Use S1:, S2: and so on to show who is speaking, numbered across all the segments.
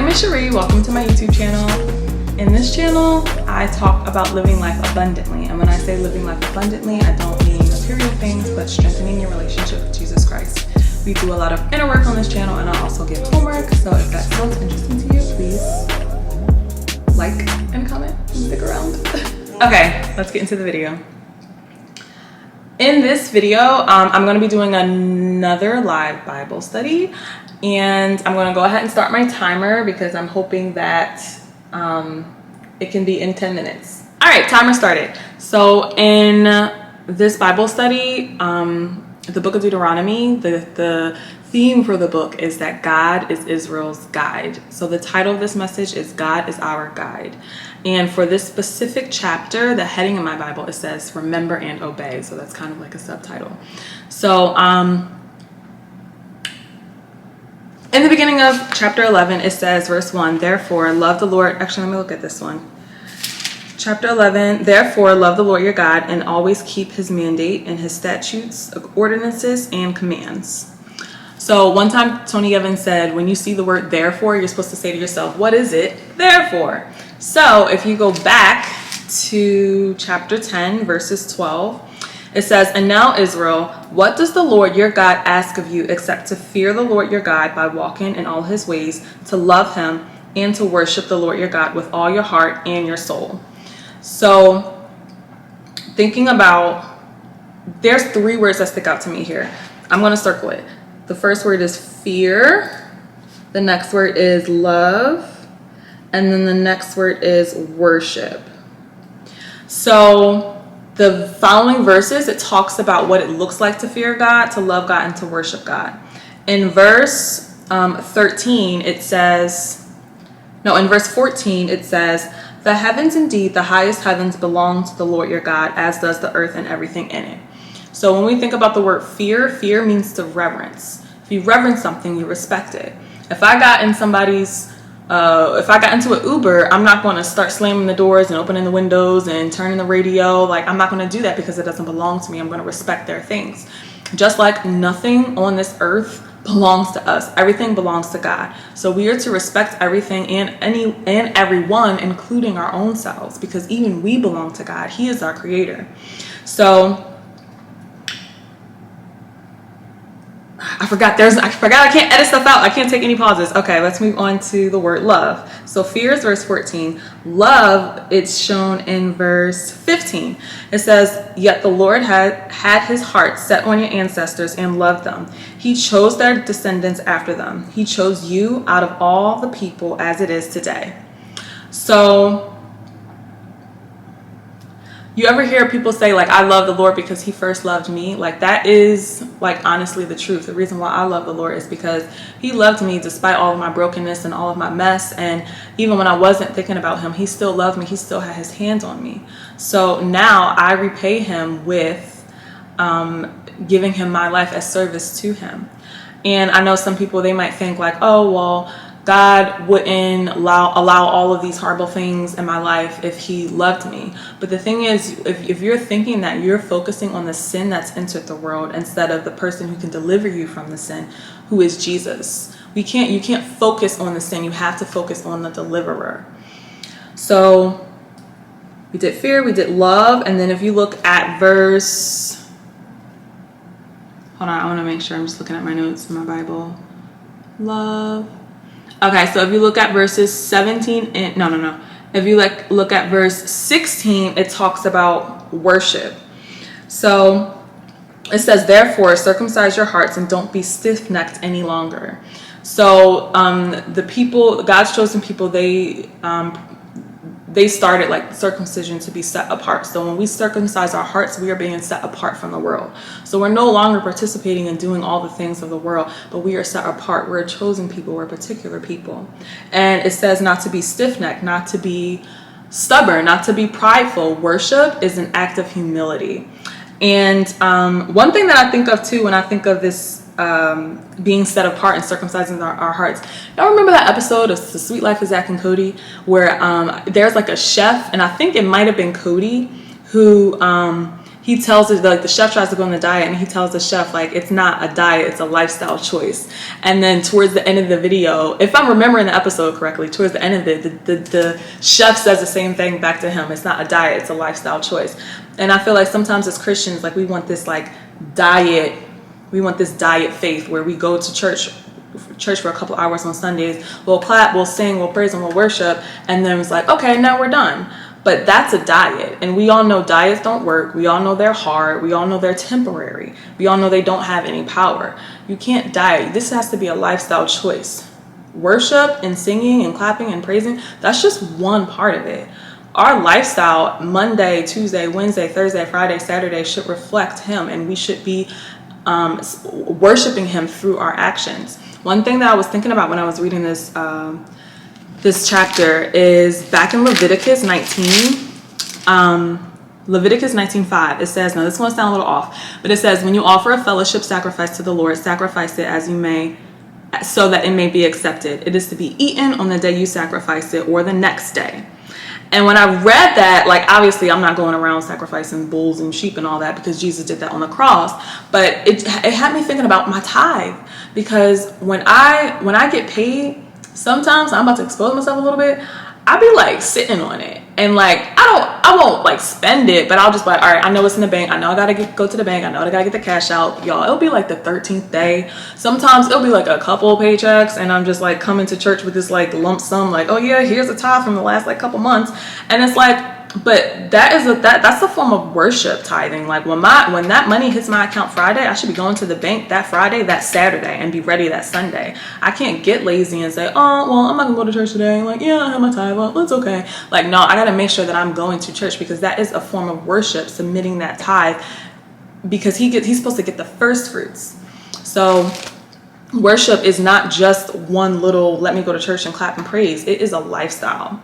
S1: is Cherie. Welcome to my YouTube channel. In this channel, I talk about living life abundantly. And when I say living life abundantly, I don't mean material things, but strengthening your relationship with Jesus Christ. We do a lot of inner work on this channel, and I also give homework. So if that sounds interesting to you, please like and comment and stick around. Okay, let's get into the video. In this video, I'm going to be doing another live Bible study, and I'm going to go ahead and start my timer because I'm hoping that it can be in 10 minutes. All right, timer started. So in this Bible study, the book of Deuteronomy, the theme for the book is that God is Israel's guide. So the title of this message is God is our guide. And for this specific chapter, the heading in my Bible, it says remember and obey. So that's kind of like a subtitle. So in the beginning of chapter 11, it says verse 1, therefore love the Lord. Actually, let me look at this one. Chapter 11, therefore love the Lord your God and always keep his mandate and his statutes, ordinances, and commands. So one time Tony Evans said, when you see the word therefore, you're supposed to say to yourself, what is it therefore? So if you go back to chapter 10, verses 12, it says, and now Israel, what does the Lord your God ask of you except to fear the Lord your God by walking in all his ways, to love him and to worship the Lord your God with all your heart and your soul? So thinking about, there's three words that stick out to me here. I'm going to circle it. The first word is fear. The next word is love. And then the next word is worship. So the following verses, it talks about what it looks like to fear God, to love God, and to worship God. In verse 13, it says, no, in verse 14, it says, the heavens, indeed, the highest heavens belong to the Lord your God, as does the earth and everything in it. So when we think about the word fear, fear means to reverence. If you reverence something, you respect it. If I got in somebody's if I got into an Uber, I'm not going to start slamming the doors and opening the windows and turning the radio. Like, I'm not going to do that because it doesn't belong to me. I'm going to respect their things. Just like nothing on this earth belongs to us. Everything belongs to God. So we are to respect everything and everyone, including our own selves, because even we belong to God. He is our creator. So I forgot I can't edit stuff out. I can't take any pauses. Okay, let's move on to the word love. So fear is verse 14. Love, it's shown in verse 15. It says, yet the Lord had his heart set on your ancestors and loved them. He chose their descendants after them. He chose you out of all the people as it is today. So you ever hear people say, like, I love the Lord because he first loved me? Like, that is, like, honestly the truth. The reason why I love the Lord is because he loved me despite all of my brokenness and all of my mess. And even when I wasn't thinking about him, he still loved me. He still had his hands on me. So now I repay him with giving him my life as service to him. And I know some people, they might think like, oh, well, God wouldn't allow all of these horrible things in my life if he loved me. But the thing is, if you're thinking that, you're focusing on the sin that's entered the world instead of the person who can deliver you from the sin, who is Jesus. You can't focus on the sin. You have to focus on the deliverer. So we did fear, we did love. And then if you look at verse, hold on, I want to make sure I'm just looking at my notes in my Bible. Love. Okay, so if you look at verses 17 and no. If you look at verse 16, it talks about worship. So it says, therefore, circumcise your hearts and don't be stiff-necked any longer. So the people, God's chosen people, they started like circumcision to be set apart. So when we circumcise our hearts, we are being set apart from the world. So we're no longer participating in doing all the things of the world, but we are set apart. We're a chosen people. We're a particular people. And it says not to be stiff-necked, not to be stubborn, not to be prideful. Worship is an act of humility. And one thing that I think of too when I think of this being set apart and circumcising our hearts. Y'all remember that episode of The Sweet Life of Zach and Cody where there's like a chef, and I think it might have been Cody, who he tells it, like the chef tries to go on the diet, and he tells the chef like it's not a diet, it's a lifestyle choice. And then towards the end of the video, if I'm remembering the episode correctly, towards the end of it, the chef says the same thing back to him. It's not a diet, it's a lifestyle choice. And I feel like sometimes as Christians, like we want this diet faith where we go to church for a couple hours on Sundays, we'll clap, we'll sing, we'll praise, and we'll worship, and then it's like, okay, now we're done. But that's a diet, and we all know diets don't work. We all know they're hard. We all know they're temporary. We all know they don't have any power. You can't diet. This has to be a lifestyle choice. Worship and singing and clapping and praising, that's just one part of it. Our lifestyle, Monday, Tuesday, Wednesday, Thursday, Friday, Saturday, should reflect him, and we should be worshiping him through our actions. One thing that I was thinking about when I was reading this chapter is back in Leviticus 19, Leviticus 19:5. It says, now this one's sound a little off, but it says, when you offer a fellowship sacrifice to the Lord, sacrifice it as you may, so that it may be accepted. It is to be eaten on the day you sacrifice it or the next day. And when I read that, like obviously I'm not going around sacrificing bulls and sheep and all that because Jesus did that on the cross, but it had me thinking about my tithe, because when I get paid, sometimes I'm about to expose myself a little bit, I be like sitting on it, and like I won't like spend it, but I'll just be like, all right, I know it's in the bank, I know I gotta go to the bank, I know I gotta get the cash out. Y'all, it'll be like the 13th day. Sometimes it'll be like a couple of paychecks, and I'm just like coming to church with this like lump sum, like, oh yeah, here's a tithe from the last like couple months. And it's like, but that's a form of worship, tithing. Like when that money hits my account Friday, I should be going to the bank that Friday, that Saturday, and be ready that Sunday. I can't get lazy and say, oh well, I'm not gonna go to church today. Like, yeah, I have my tithe, well, it's okay. Like, no, I gotta make sure that I'm going to church, because that is a form of worship, submitting that tithe, because he's supposed to get the first fruits. So worship is not just one little let me go to church and clap and praise. It is a lifestyle.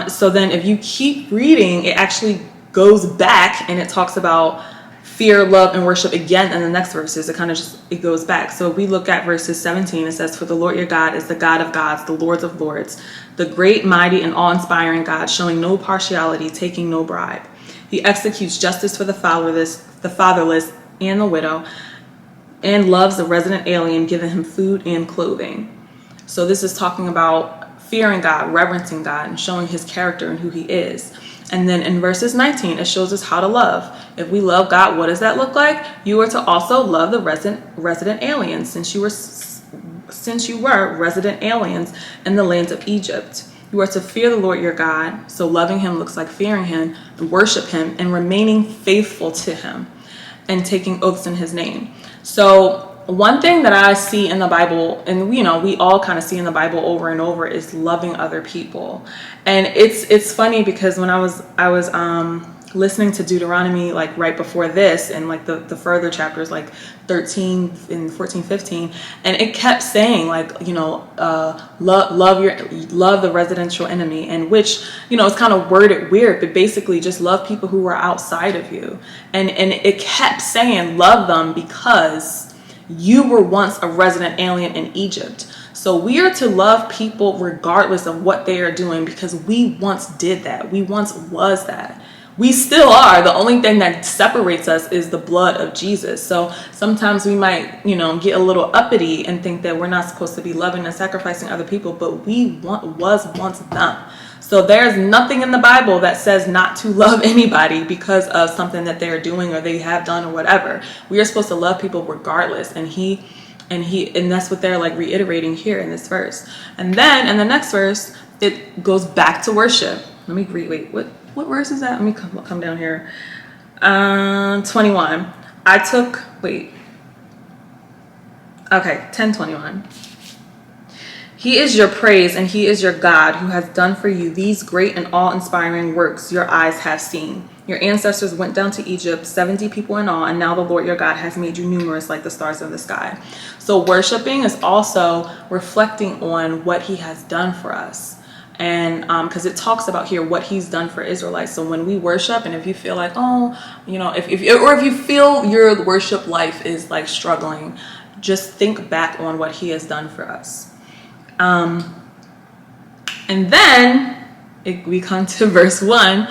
S1: So then if you keep reading, it actually goes back and it talks about fear, love, and worship again in the next verses. It goes back. So we look at verses 17. It says, for the Lord your God is the God of gods, the Lords of lords, the great, mighty, and awe-inspiring God, showing no partiality, taking no bribe. He executes justice for the fatherless and the widow, and loves the resident alien, giving him food and clothing. So this is talking about fearing God, reverencing God, and showing his character and who he is. And then in verses 19, it shows us how to love. If we love God, what does that look like? You are to also love the resident aliens, since you were resident aliens in the lands of Egypt. You are to fear the Lord your God. So loving him looks like fearing him, and worship him, and remaining faithful to him, and taking oaths in his name. So one thing that I see in the Bible, and we all kind of see in the Bible over and over, is loving other people. And it's funny because when I was listening to Deuteronomy like right before this, and like the further chapters like 13 and 14, 15, and it kept saying like, love the residential enemy, and which, it's kind of worded weird, but basically just love people who are outside of you. And it kept saying love them because you were once a resident alien in Egypt. So we are to love people regardless of what they are doing, because we once did that. We once was that. We still are. The only thing that separates us is the blood of Jesus. So sometimes we might, get a little uppity and think that we're not supposed to be loving and sacrificing other people, but we was once them. So there's nothing in the Bible that says not to love anybody because of something that they're doing or they have done or whatever. We are supposed to love people regardless. And that's what they're like reiterating here in this verse. And then in the next verse, it goes back to worship. Let me read. Wait, what verse is that? Let me come down here. 21. 10:21. He is your praise, and he is your God, who has done for you these great and awe-inspiring works your eyes have seen. Your ancestors went down to Egypt, 70 people in all, and now the Lord your God has made you numerous like the stars of the sky. So worshiping is also reflecting on what he has done for us. And because it talks about here what he's done for Israelites. So when we worship, and if you feel like, if you feel your worship life is like struggling, just think back on what he has done for us. And then we come to verse 1.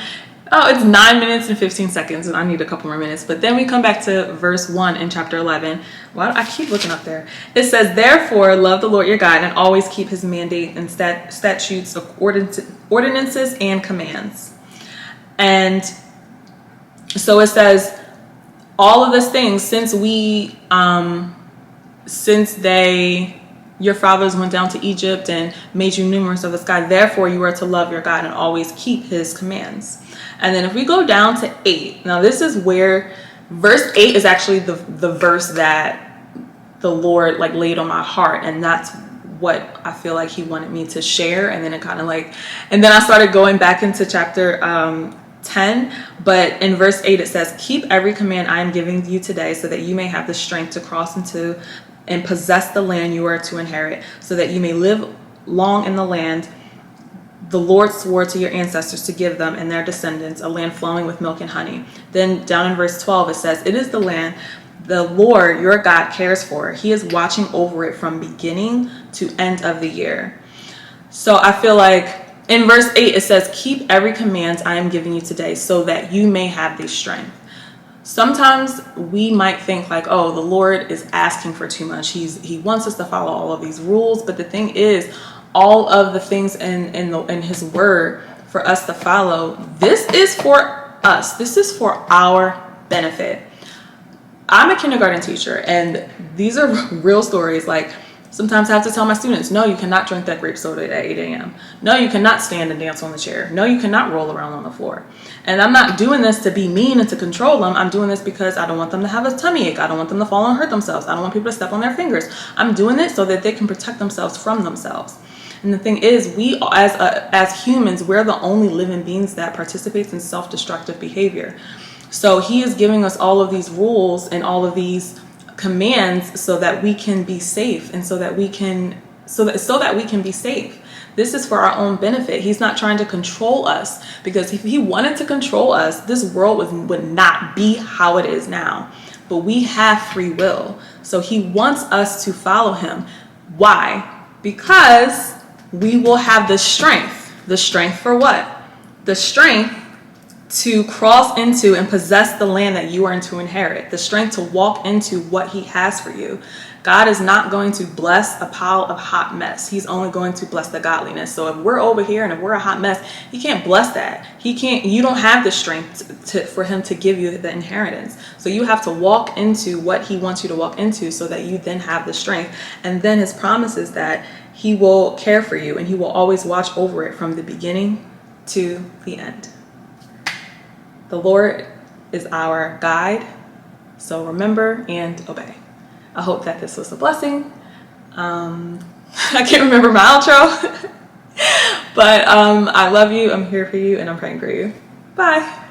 S1: Oh, it's 9 minutes and 15 seconds, and I need a couple more minutes. But then we come back to verse 1 in chapter 11. Why do I keep looking up there? It says, therefore, love the Lord your God and always keep his mandate and statutes, ordinances, and commands. And so it says, all of these things, your fathers went down to Egypt and made you numerous of the sky. Therefore, you are to love your God and always keep his commands. And then if we go down to 8, now this is where verse 8 is actually the verse that the Lord like laid on my heart. And that's what I feel like he wanted me to share. And then and then I started going back into chapter 10. But in verse 8, it says, keep every command I am giving you today so that you may have the strength to cross into and possess the land you are to inherit, so that you may live long in the land the Lord swore to your ancestors to give them and their descendants, a land flowing with milk and honey. Then down in verse 12, it says, it is the land the Lord your God cares for. He is watching over it from beginning to end of the year. So I feel like in verse 8, it says, keep every command I am giving you today so that you may have the strength. Sometimes we might think like, oh, the Lord is asking for too much. He wants us to follow all of these rules. But the thing is, all of the things in his word for us to follow, this is for us. This is for our benefit. I'm a kindergarten teacher, and these are real stories. Like, sometimes I have to tell my students, no, you cannot drink that grape soda at 8 a.m. No, you cannot stand and dance on the chair. No, you cannot roll around on the floor. And I'm not doing this to be mean and to control them. I'm doing this because I don't want them to have a tummy ache. I don't want them to fall and hurt themselves. I don't want people to step on their fingers. I'm doing it so that they can protect themselves from themselves. And the thing is, we as humans, we're the only living beings that participates in self-destructive behavior. So he is giving us all of these rules and all of these commands so that we can be safe, and so that we can be safe. This is for our own benefit. He's not trying to control us, because if he wanted to control us, this world would not be how it is now. But we have free will. So he wants us to follow him. Why? Because we will have the strength. The strength for what? The strength to cross into and possess the land that you are to inherit. The strength to walk into what he has for you. God is not going to bless a pile of hot mess. He's only going to bless the godliness. So if we're over here and if we're a hot mess, he can't bless that. You don't have the strength for him to give you the inheritance. So you have to walk into what he wants you to walk into so that you then have the strength. And then his promise is that he will care for you and he will always watch over it from the beginning to the end. The Lord is our guide. So remember and obey. I hope that this was a blessing. I can't remember my outro, but I love you. I'm here for you and I'm praying for you. Bye.